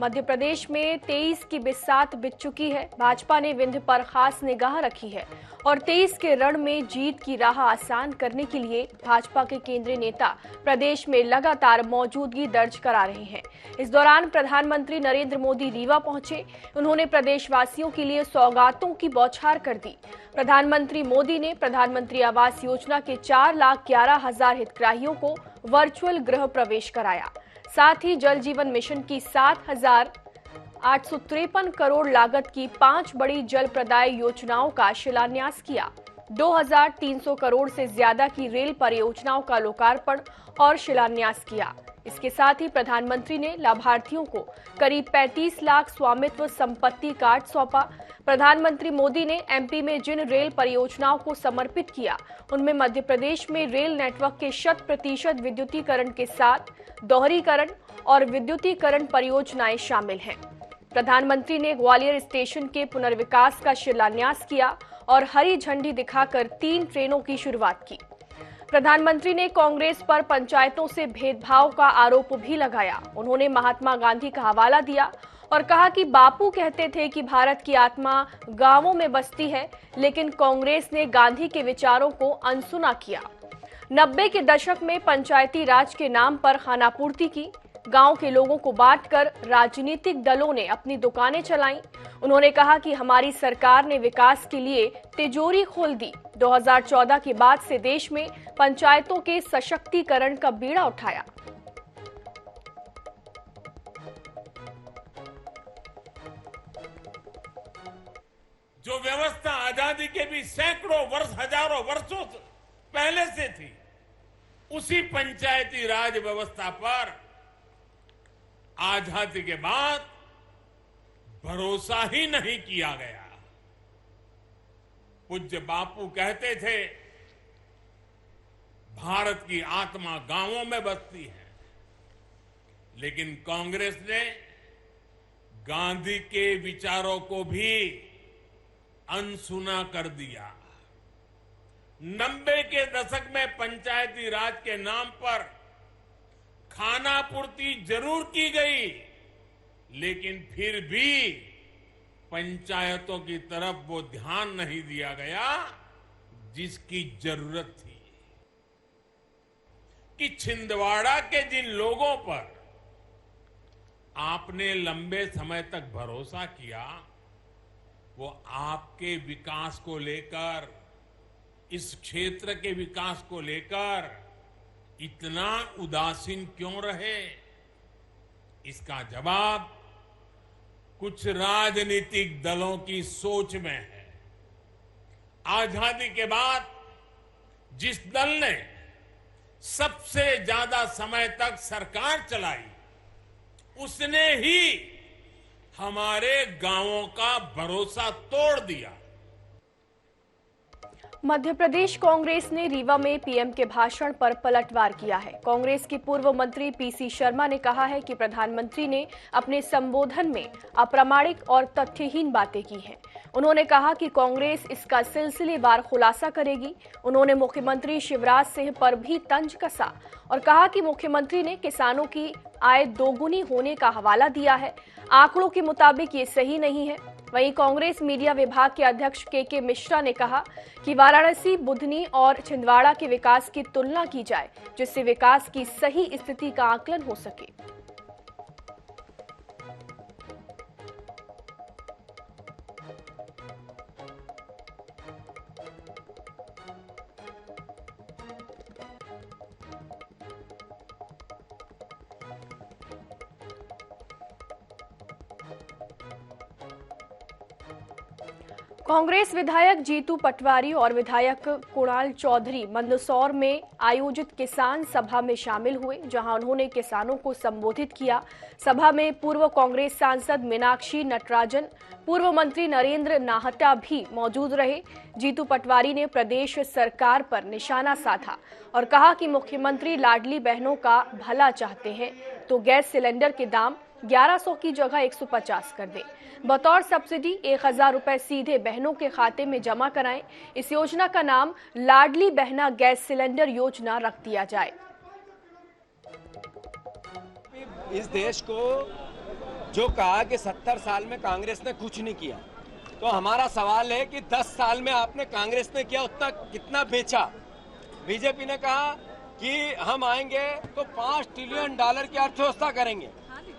मध्य प्रदेश में 23 की बिसात बिछ चुकी है। भाजपा ने विंध्य पर खास निगाह रखी है और 23 के रण में जीत की राह आसान करने के लिए भाजपा के केंद्रीय नेता प्रदेश में लगातार मौजूदगी दर्ज करा रहे हैं। इस दौरान प्रधानमंत्री नरेंद्र मोदी रीवा पहुंचे। उन्होंने प्रदेशवासियों के लिए सौगातों की बौछार कर दी। प्रधानमंत्री मोदी ने प्रधानमंत्री आवास योजना के 4,11,000 हितग्राहियों को वर्चुअल गृह प्रवेश कराया। साथ ही जल जीवन मिशन की 7,853 करोड़ लागत की 5 बड़ी जल प्रदाय योजनाओं का शिलान्यास किया। 2,300 करोड़ से ज्यादा की रेल परियोजनाओं का लोकार्पण और शिलान्यास किया। इसके साथ ही प्रधानमंत्री ने लाभार्थियों को करीब 35 लाख स्वामित्व संपत्ति कार्ड सौंपा। प्रधानमंत्री मोदी ने एमपी में जिन रेल परियोजनाओं को समर्पित किया, उनमें मध्य प्रदेश में रेल नेटवर्क के 100% विद्युतीकरण के साथ दोहरीकरण और विद्युतीकरण परियोजनाएं शामिल हैं। प्रधानमंत्री ने ग्वालियर स्टेशन के पुनर्विकास का शिलान्यास किया और हरी झंडी दिखाकर 3 ट्रेनों की शुरुआत की। प्रधानमंत्री ने कांग्रेस पर पंचायतों से भेदभाव का आरोप भी लगाया। उन्होंने महात्मा गांधी का हवाला दिया और कहा कि बापू कहते थे कि भारत की आत्मा गांवों में बसती है, लेकिन कांग्रेस ने गांधी के विचारों को अनसुना किया। 90 के दशक में पंचायती राज के नाम पर खानापूर्ति की। गांव के लोगों को बांटकर राजनीतिक दलों ने अपनी दुकानें चलाईं। उन्होंने कहा कि हमारी सरकार ने विकास के लिए तिजोरी खोल दी। 2014 के बाद से देश में पंचायतों के सशक्तिकरण का बीड़ा उठाया। जो व्यवस्था आजादी के भी सैकड़ों वर्ष, हजारों वर्षों पहले से थी, उसी पंचायती राज व्यवस्था पर आजादी के बाद भरोसा ही नहीं किया गया। पूज्य बापू कहते थे, भारत की आत्मा गांवों में बसती है, लेकिन कांग्रेस ने गांधी के विचारों को भी अनसुना कर दिया। 90 के दशक में पंचायती राज के नाम पर खानापूर्ति जरूर की गई, लेकिन फिर भी पंचायतों की तरफ वो ध्यान नहीं दिया गया जिसकी जरूरत थी। कि छिंदवाड़ा के जिन लोगों पर आपने लंबे समय तक भरोसा किया, वो आपके विकास को लेकर, इस क्षेत्र के विकास को लेकर इतना उदासीन क्यों रहे? इसका जवाब कुछ राजनीतिक दलों की सोच में है। आजादी के बाद जिस दल ने सबसे ज्यादा समय तक सरकार चलाई, उसने ही हमारे गांवों का भरोसा तोड़ दिया। मध्य प्रदेश कांग्रेस ने रीवा में पीएम के भाषण पर पलटवार किया है। कांग्रेस के पूर्व मंत्री पीसी शर्मा ने कहा है कि प्रधानमंत्री ने अपने संबोधन में अप्रामाणिक और तथ्यहीन बातें की हैं। उन्होंने कहा कि कांग्रेस इसका सिलसिलेवार खुलासा करेगी। उन्होंने मुख्यमंत्री शिवराज सिंह पर भी तंज कसा और कहा कि मुख्यमंत्री ने किसानों की आय दोगुनी होने का हवाला दिया है। आंकड़ों के मुताबिक ये सही नहीं है। वहीं कांग्रेस मीडिया विभाग के अध्यक्ष के मिश्रा ने कहा कि वाराणसी, बुधनी और छिंदवाड़ा के विकास की तुलना की जाए, जिससे विकास की सही स्थिति का आकलन हो सके। कांग्रेस विधायक जीतू पटवारी और विधायक कुणाल चौधरी मंदसौर में आयोजित किसान सभा में शामिल हुए, जहां उन्होंने किसानों को संबोधित किया। सभा में पूर्व कांग्रेस सांसद मीनाक्षी नटराजन, पूर्व मंत्री नरेंद्र नाहटा भी मौजूद रहे। जीतू पटवारी ने प्रदेश सरकार पर निशाना साधा और कहा कि मुख्यमंत्री लाडली बहनों का भला चाहते हैं तो गैस सिलेंडर के दाम 1100 की जगह 150 कर दें। बतौर सब्सिडी 1000 रुपए सीधे बहनों के खाते में जमा कराएं। इस योजना का नाम लाडली बहना गैस सिलेंडर योजना रख दिया जाए। इस देश को जो कहा कि 70 साल में कांग्रेस ने कुछ नहीं किया, तो हमारा सवाल है कि 10 साल में आपने कांग्रेस ने किया उतना कितना बेचा? बीजेपी ने कहा कि हम आएंगे तो $5 ट्रिलियन की अर्थव्यवस्था करेंगे।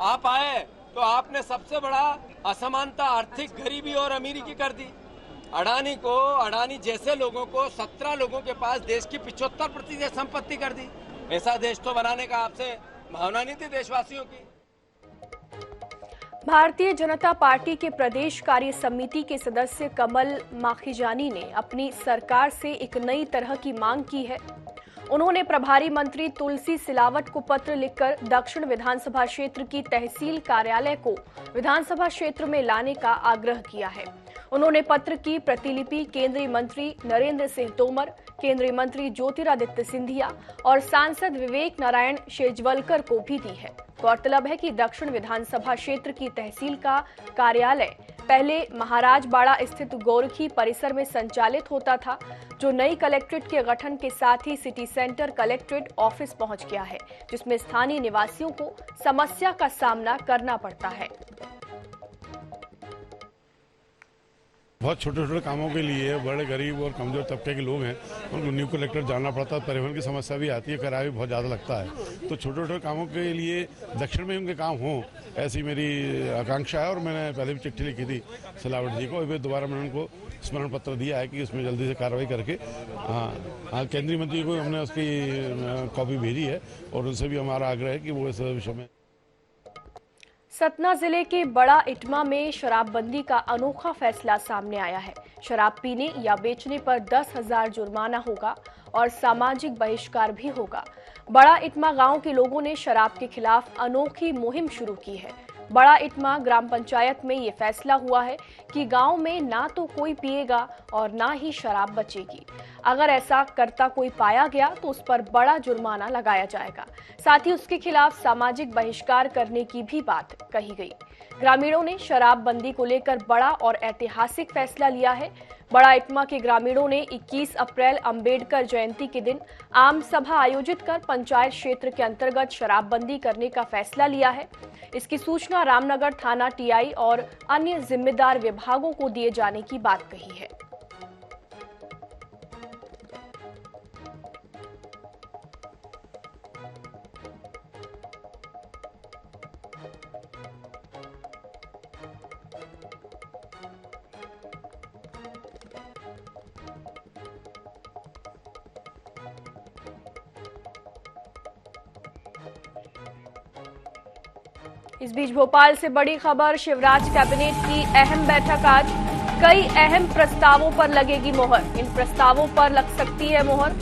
आप आए तो आपने सबसे बड़ा असमानता, आर्थिक गरीबी और अमीरी की कर दी। अडानी जैसे लोगों को 17 लोगों के पास देश की 75% संपत्ति कर दी। ऐसा देश तो बनाने का आपसे भावना नहीं थी देशवासियों की। भारतीय जनता पार्टी के प्रदेश कार्य समिति के सदस्य कमल माखीजानी ने अपनी सरकार से एक नई तरह की मांग की है। उन्होंने प्रभारी मंत्री तुलसी सिलावट को पत्र लिखकर दक्षिण विधानसभा क्षेत्र की तहसील कार्यालय को विधानसभा क्षेत्र में लाने का आग्रह किया है। उन्होंने पत्र की प्रतिलिपि केंद्रीय मंत्री नरेंद्र सिंह तोमर, केंद्रीय मंत्री ज्योतिरादित्य सिंधिया और सांसद विवेक नारायण शेजवलकर को भी दी है। गौरतलब है कि दक्षिण विधानसभा क्षेत्र की तहसील का कार्यालय पहले महाराजबाड़ा स्थित गोरखी परिसर में संचालित होता था, जो नई कलेक्ट्रेट के गठन के साथ ही सिटी सेंटर कलेक्ट्रेट ऑफिस पहुंच गया है, जिसमें स्थानीय निवासियों को समस्या का सामना करना पड़ता है। बहुत छोटे छोटे कामों के लिए बड़े गरीब और कमजोर तबके के लोग हैं, उनको न्यू कलेक्टर जाना पड़ता है, परिवहन की समस्या भी आती है, किराया भी बहुत ज़्यादा लगता है। तो छोटे छोटे कामों के लिए दक्षिण में उनके काम हों, ऐसी मेरी आकांक्षा है। और मैंने पहले भी चिट्ठी लिखी थी सिलावट जी को, अभी दोबारा मैंने उनको स्मरण पत्र दिया है कि उसमें जल्दी से कार्रवाई करके हाँ केंद्रीय मंत्री को हमने उसकी कॉपी भेजी है और उनसे भी हमारा आग्रह है कि वो इस विषय में। सतना जिले के बड़ा इटमा में शराबबंदी का अनोखा फैसला सामने आया है। शराब पीने या बेचने पर 10,000 जुर्माना होगा और सामाजिक बहिष्कार भी होगा। बड़ा इटमा गांव के लोगों ने शराब के खिलाफ अनोखी मुहिम शुरू की है। बड़ा इटमा ग्राम पंचायत में ये फैसला हुआ है कि गांव में ना तो कोई पिएगा और ना ही शराब बचेगी। अगर ऐसा करता कोई पाया गया तो उस पर बड़ा जुर्माना लगाया जाएगा। साथ ही उसके खिलाफ सामाजिक बहिष्कार करने की भी बात कही गई। ग्रामीणों ने शराबबंदी को लेकर बड़ा और ऐतिहासिक फैसला लिया है। बड़ा इटमा के ग्रामीणों ने 21 अप्रैल अंबेडकर जयंती के दिन आम सभा आयोजित कर पंचायत क्षेत्र के अंतर्गत शराबबंदी करने का फैसला लिया है। इसकी सूचना रामनगर थाना टीआई और अन्य जिम्मेदार विभागों को दिए जाने की बात कही है। इस बीच भोपाल से बड़ी खबर, शिवराज कैबिनेट की अहम बैठक आज। कई अहम प्रस्तावों पर लगेगी मोहर। इन प्रस्तावों पर लग सकती है मोहर।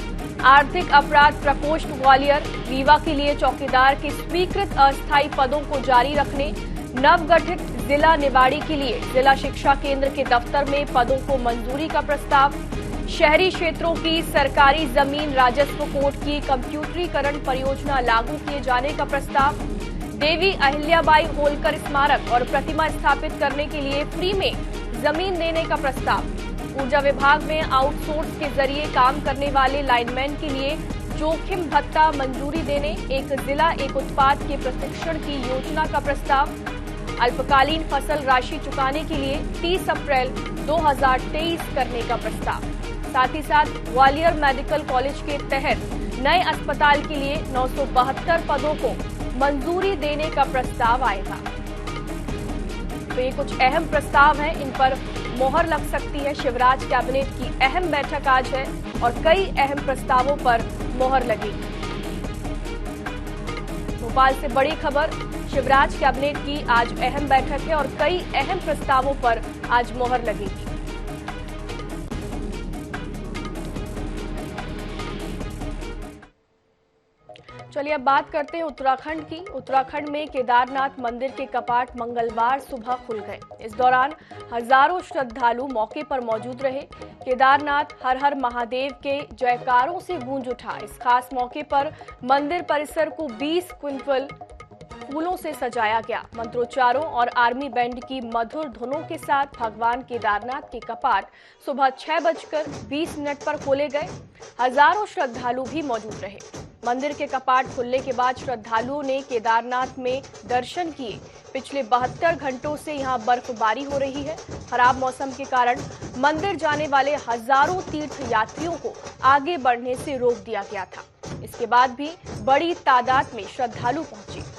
आर्थिक अपराध प्रकोष्ठ ग्वालियर, रीवा के लिए चौकीदार के स्वीकृत अस्थायी पदों को जारी रखने, नवगठित जिला निवाड़ी के लिए जिला शिक्षा केंद्र के दफ्तर में पदों को मंजूरी का प्रस्ताव, शहरी क्षेत्रों की सरकारी जमीन राजस्व कोर्ट की कंप्यूटरीकरण परियोजना लागू किए जाने का प्रस्ताव, देवी अहिल्याबाई होलकर स्मारक और प्रतिमा स्थापित करने के लिए फ्री में जमीन देने का प्रस्ताव, ऊर्जा विभाग में आउटसोर्स के जरिए काम करने वाले लाइनमैन के लिए जोखिम भत्ता मंजूरी देने, एक जिला एक उत्पाद के प्रशिक्षण की योजना का प्रस्ताव, अल्पकालीन फसल राशि चुकाने के लिए 30 अप्रैल 2023 करने का प्रस्ताव। साथ ही साथ ग्वालियर मेडिकल कॉलेज के तहत नए अस्पताल के लिए 972 पदों को मंजूरी देने का प्रस्ताव आएगा। तो ये कुछ अहम प्रस्ताव हैं, इन पर मोहर लग सकती है। शिवराज कैबिनेट की अहम बैठक आज है और कई अहम प्रस्तावों पर मोहर लगेगी। भोपाल से बड़ी खबर, शिवराज कैबिनेट की आज अहम बैठक है और कई अहम प्रस्तावों पर आज मोहर लगेगी। चलिए अब बात करते हैं उत्तराखंड की। उत्तराखंड में केदारनाथ मंदिर के कपाट मंगलवार सुबह खुल गए। इस दौरान हजारों श्रद्धालु मौके पर मौजूद रहे। केदारनाथ हर हर महादेव के जयकारों से गूंज उठा। इस खास मौके पर मंदिर परिसर को 20 क्विंटल फूलों से सजाया गया। मंत्रोच्चारों और आर्मी बैंड की मधुर धुनों के साथ भगवान केदारनाथ के कपाट सुबह 6:20 पर खोले गए। हजारों श्रद्धालु भी मौजूद रहे। मंदिर के कपाट खुलने के बाद श्रद्धालुओं ने केदारनाथ में दर्शन किए। पिछले 72 घंटों से यहां बर्फबारी हो रही है। खराब मौसम के कारण मंदिर जाने वाले हजारों तीर्थ यात्रियों को आगे बढ़ने से रोक दिया गया था। इसके बाद भी बड़ी तादाद में श्रद्धालु पहुंचे।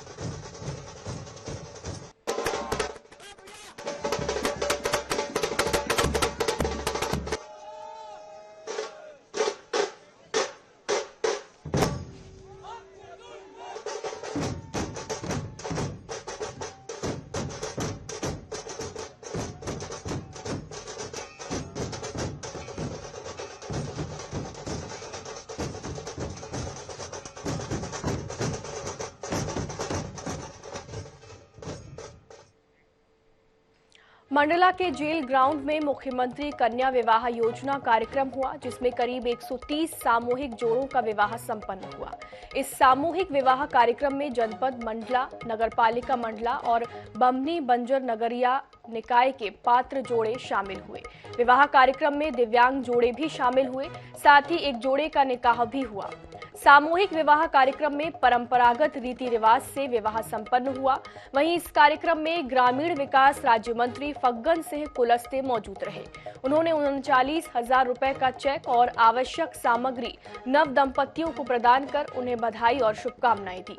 मंडला के जेल ग्राउंड में मुख्यमंत्री कन्या विवाह योजना कार्यक्रम हुआ, जिसमें करीब 130 सामूहिक जोड़ों का विवाह संपन्न हुआ। इस सामूहिक विवाह कार्यक्रम में जनपद मंडला, नगरपालिका मंडला और बमनी बंजर नगरिया निकाय के पात्र जोड़े शामिल हुए। विवाह कार्यक्रम में दिव्यांग जोड़े भी शामिल हुए, साथ ही एक जोड़े का निकाह भी हुआ। सामूहिक विवाह कार्यक्रम में परंपरागत रीति रिवाज से विवाह संपन्न हुआ। वहीं इस कार्यक्रम में ग्रामीण विकास राज्य मंत्री फग्गन सिंह कुलस्ते मौजूद रहे। उन्होंने 39,000 रुपए का चेक और आवश्यक सामग्री नव दंपतियों को प्रदान कर उन्हें बधाई और शुभकामनाएं दी।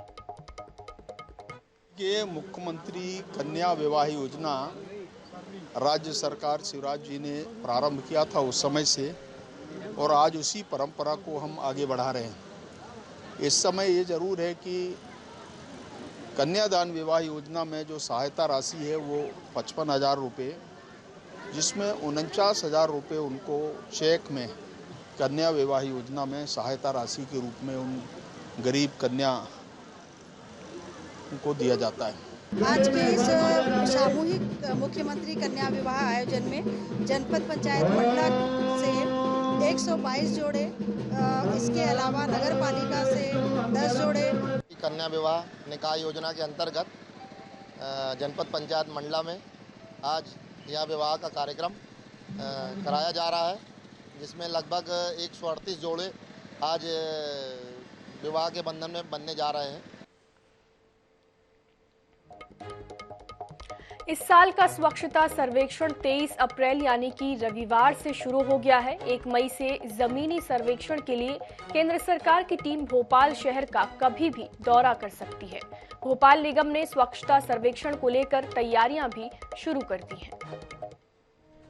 ये मुख्यमंत्री कन्या विवाह योजना राज्य सरकार शिवराज जी ने प्रारंभ किया था उस समय से, और आज उसी परंपरा को हम आगे बढ़ा रहे हैं। इस समय ये जरूर है कि कन्यादान विवाह योजना में जो सहायता राशि है वो 55,000 रुपये, जिसमें 49,000 रुपये उनको चेक में कन्या विवाह योजना में सहायता राशि के रूप में उन गरीब कन्या को दिया जाता है। आज के इस सामूहिक मुख्यमंत्री कन्या विवाह आयोजन में जनपद पंचायत मंडला से 122 जोड़े, इसके अलावा नगर पालिका से 10 जोड़े। कन्या विवाह निकाय योजना के अंतर्गत जनपद पंचायत मंडला में आज यह विवाह का कार्यक्रम कराया जा रहा है, जिसमें लगभग 138 जोड़े आज विवाह के बंधन में बनने जा रहे हैं। इस साल का स्वच्छता सर्वेक्षण 23 अप्रैल यानी कि रविवार से शुरू हो गया है। 1 मई से जमीनी सर्वेक्षण के लिए केंद्र सरकार की टीम भोपाल शहर का कभी भी दौरा कर सकती है। भोपाल निगम ने स्वच्छता सर्वेक्षण को लेकर तैयारियां भी शुरू कर दी हैं।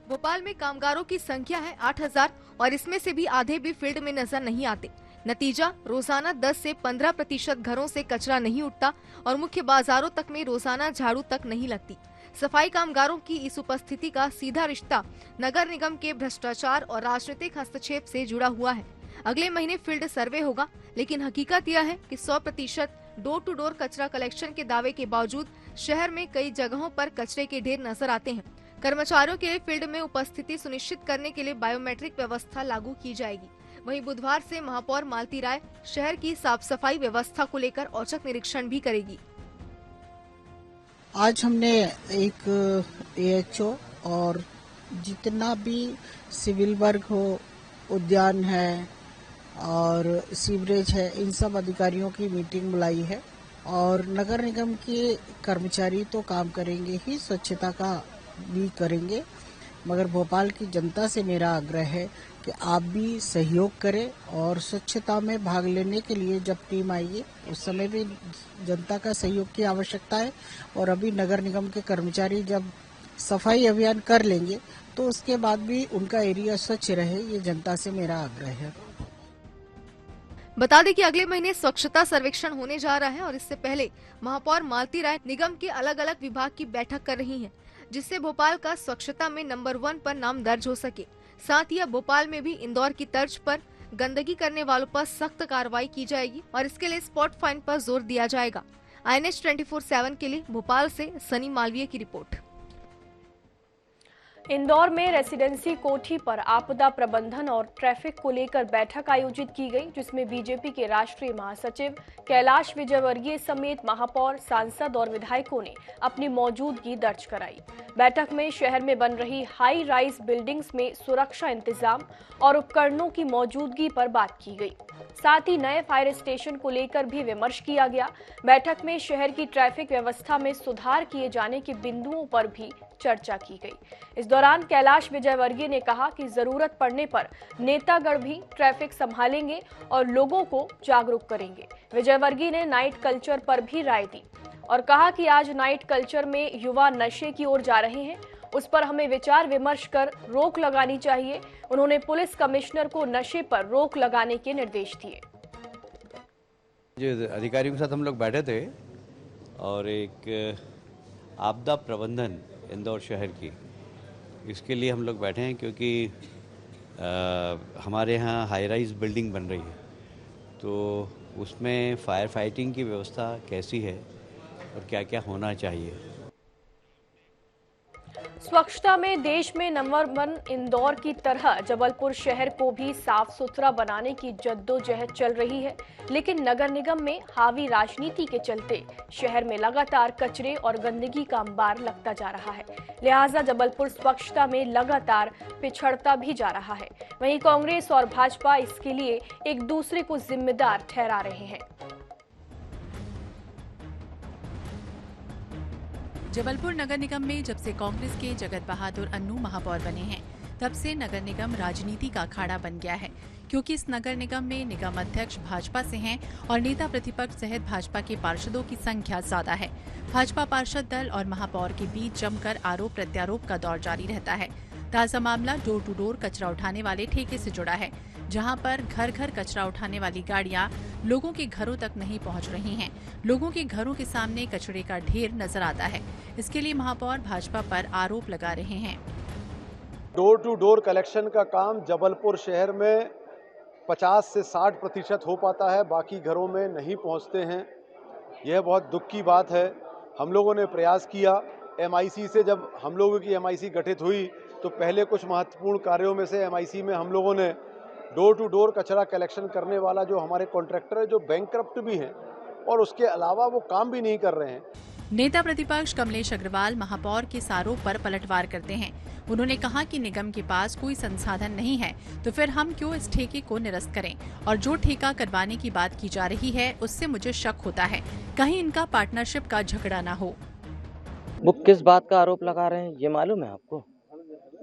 भोपाल में कामगारों की संख्या है 8,000 और इसमें से भी आधे भी फील्ड में नजर नहीं आते। नतीजा, रोजाना 10 से 15% घरों से कचरा नहीं उठता और मुख्य बाजारों तक में रोजाना झाड़ू तक नहीं लगती। सफाई कामगारों की इस उपस्थिति का सीधा रिश्ता नगर निगम के भ्रष्टाचार और राजनीतिक हस्तक्षेप से जुड़ा हुआ है। अगले महीने फील्ड सर्वे होगा, लेकिन हकीकत यह है कि 100% डोर टू डोर कचरा कलेक्शन के दावे के बावजूद शहर में कई जगहों पर कचरे के ढेर नजर आते हैं। कर्मचारियों के लिए फील्ड में उपस्थिति सुनिश्चित करने के लिए बायोमेट्रिक व्यवस्था लागू की जाएगी। वहीं बुधवार से महापौर मालती राय शहर की साफ सफाई व्यवस्था को लेकर औचक निरीक्षण भी करेगी। आज हमने एक AHO और जितना भी सिविल वर्क हो, उद्यान है और सीवरेज है, इन सब अधिकारियों की मीटिंग बुलाई है। और नगर निगम के कर्मचारी तो काम करेंगे ही, स्वच्छता का भी करेंगे, मगर भोपाल की जनता से मेरा आग्रह है कि आप भी सहयोग करें और स्वच्छता में भाग लेने के लिए जब टीम आएगी उस समय भी जनता का सहयोग की आवश्यकता है। और अभी नगर निगम के कर्मचारी जब सफाई अभियान कर लेंगे तो उसके बाद भी उनका एरिया स्वच्छ रहे, ये जनता से मेरा आग्रह है। बता दें कि अगले महीने स्वच्छता सर्वेक्षण होने जा रहा है और इससे पहले महापौर मालती राय निगम के अलग अलग विभाग की बैठक कर रही हैं, जिससे भोपाल का स्वच्छता में नंबर 1 पर नाम दर्ज हो सके। साथ ही अब भोपाल में भी इंदौर की तर्ज पर गंदगी करने वालों पर सख्त कार्रवाई की जाएगी और इसके लिए स्पॉट फाइन पर जोर दिया जाएगा। INH 24/7 के लिए भोपाल से सनी मालवीय की रिपोर्ट। इंदौर में रेसिडेंसी कोठी पर आपदा प्रबंधन और ट्रैफिक को लेकर बैठक आयोजित की गई, जिसमें बीजेपी के राष्ट्रीय महासचिव कैलाश विजयवर्गीय समेत महापौर, सांसद और विधायकों ने अपनी मौजूदगी दर्ज कराई। बैठक में शहर में बन रही हाई राइज बिल्डिंग्स में सुरक्षा इंतजाम और उपकरणों की मौजूदगी पर बात की गई। साथ ही नए फायर स्टेशन को लेकर भी विमर्श किया गया। बैठक में शहर की ट्रैफिक व्यवस्था में सुधार किए जाने के बिंदुओं पर भी चर्चा की गई। इस दौरान कैलाश विजयवर्गीय ने कहा कि जरूरत पड़ने पर नेतागण भी ट्रैफिक संभालेंगे और लोगों को जागरूक करेंगे। विजयवर्गीय ने नाइट कल्चर पर भी राय दी और कहा कि आज नाइट कल्चर में युवा नशे की ओर जा रहे हैं, उस पर हमें विचार विमर्श कर रोक लगानी चाहिए। उन्होंने पुलिस कमिश्नर को नशे पर रोक लगाने के निर्देश दिए। जो अधिकारियों के साथ हम लोग बैठे थे और एक आपदा प्रबंधन इंदौर शहर की, इसके लिए हम लोग बैठे हैं क्योंकि हमारे यहाँ हाई राइज बिल्डिंग बन रही है, तो उसमें फायर फाइटिंग की व्यवस्था कैसी है और क्या क्या होना चाहिए। स्वच्छता में देश में नंबर 1 इंदौर की तरह जबलपुर शहर को भी साफ सुथरा बनाने की जद्दोजहद चल रही है, लेकिन नगर निगम में हावी राजनीति के चलते शहर में लगातार कचरे और गंदगी का अंबार लगता जा रहा है। लिहाजा जबलपुर स्वच्छता में लगातार पिछड़ता भी जा रहा है। वहीं कांग्रेस और भाजपा इसके लिए एक दूसरे को जिम्मेदार ठहरा रहे हैं। जबलपुर नगर निगम में जब से कांग्रेस के जगत बहादुर अन्नू महापौर बने हैं, तब से नगर निगम राजनीति का अखाड़ा बन गया है, क्योंकि इस नगर निगम में निगम अध्यक्ष भाजपा से हैं और नेता प्रतिपक्ष सहित भाजपा के पार्षदों की संख्या ज्यादा है। भाजपा पार्षद दल और महापौर के बीच जमकर आरोप प्रत्यारोप का दौर जारी रहता है। ताजा मामला डोर टू डोर कचरा उठाने वाले ठेके से जुड़ा है, जहां पर घर घर कचरा उठाने वाली गाड़ियां लोगों के घरों तक नहीं पहुंच रही हैं। लोगों के घरों के सामने कचरे का ढेर नजर आता है। इसके लिए महापौर भाजपा पर आरोप लगा रहे हैं। डोर टू डोर कलेक्शन का काम जबलपुर शहर में 50 से 60% हो पाता है, बाकी घरों में नहीं पहुंचते हैं। यह बहुत दुख की बात है। हम लोगों ने प्रयास किया, MIC से जब हम लोगों की MIC गठित हुई तो पहले कुछ महत्वपूर्ण कार्यों में से MIC में हम लोगों ने डोर टू डोर कचरा कलेक्शन करने वाला जो हमारे कॉन्ट्रैक्टर है, जो बैंकक्रप्ट भी हैं और उसके अलावा वो काम भी नहीं कर रहे हैं। नेता प्रतिपक्ष कमलेश अग्रवाल महापौर के इस आरोप पर पलटवार करते हैं। उन्होंने कहा कि निगम के पास कोई संसाधन नहीं है, तो फिर हम क्यों इस ठेके को निरस्त करें, और जो ठेका करवाने की बात की जा रही है उससे मुझे शक होता है, कहीं इनका पार्टनरशिप का झगड़ा न हो। वो किस बात का आरोप लगा रहे हैं ये मालूम है आपको?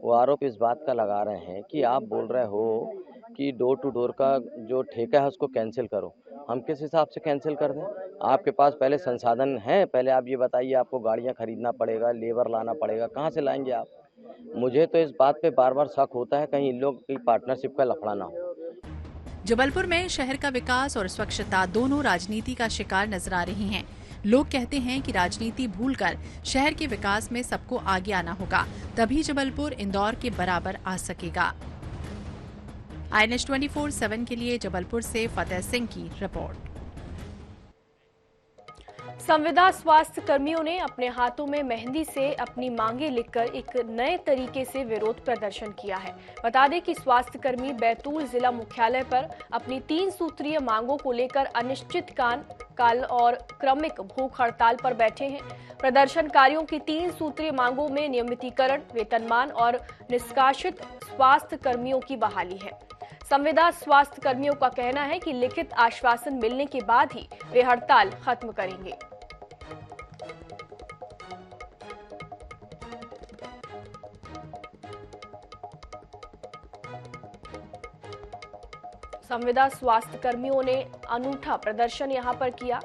वो आरोप इस बात का लगा रहे हैं कि आप बोल रहे हो कि डोर टू डोर का जो ठेका है उसको कैंसिल करो। हम किस हिसाब से कैंसिल कर दें? आपके पास पहले संसाधन है? पहले आप ये बताइए, आपको गाड़ियां खरीदना पड़ेगा, लेबर लाना पड़ेगा, कहाँ से लाएंगे आप? मुझे तो इस बात पे बार बार शक होता है कहीं इन लोग की पार्टनरशिप का लफड़ा ना हो। जबलपुर में शहर का विकास और स्वच्छता दोनों राजनीति का शिकार नजर आ रही हैं। लोग कहते हैं कि राजनीति भूलकर शहर के विकास में सबको आगे आना होगा, तभी जबलपुर इंदौर के बराबर आ सकेगा। INS 24/7 के लिए जबलपुर से फतेह सिंह की रिपोर्ट। संविदा स्वास्थ्य कर्मियों ने अपने हाथों में मेहंदी से अपनी मांगे लिखकर एक नए तरीके से विरोध प्रदर्शन किया है। बता दें कि स्वास्थ्य कर्मी बैतूल जिला मुख्यालय पर अपनी 3 सूत्रीय मांगों को लेकर अनिश्चित काल और क्रमिक भूख हड़ताल पर बैठे हैं। प्रदर्शनकारियों की 3 सूत्रीय मांगों में नियमितीकरण, वेतनमान और निष्कासित स्वास्थ्य कर्मियों की बहाली है। संविदा स्वास्थ्य कर्मियों का कहना है कि लिखित आश्वासन मिलने के बाद ही वे हड़ताल खत्म करेंगे। संविदा स्वास्थ्य कर्मियों ने अनूठा प्रदर्शन यहां पर किया।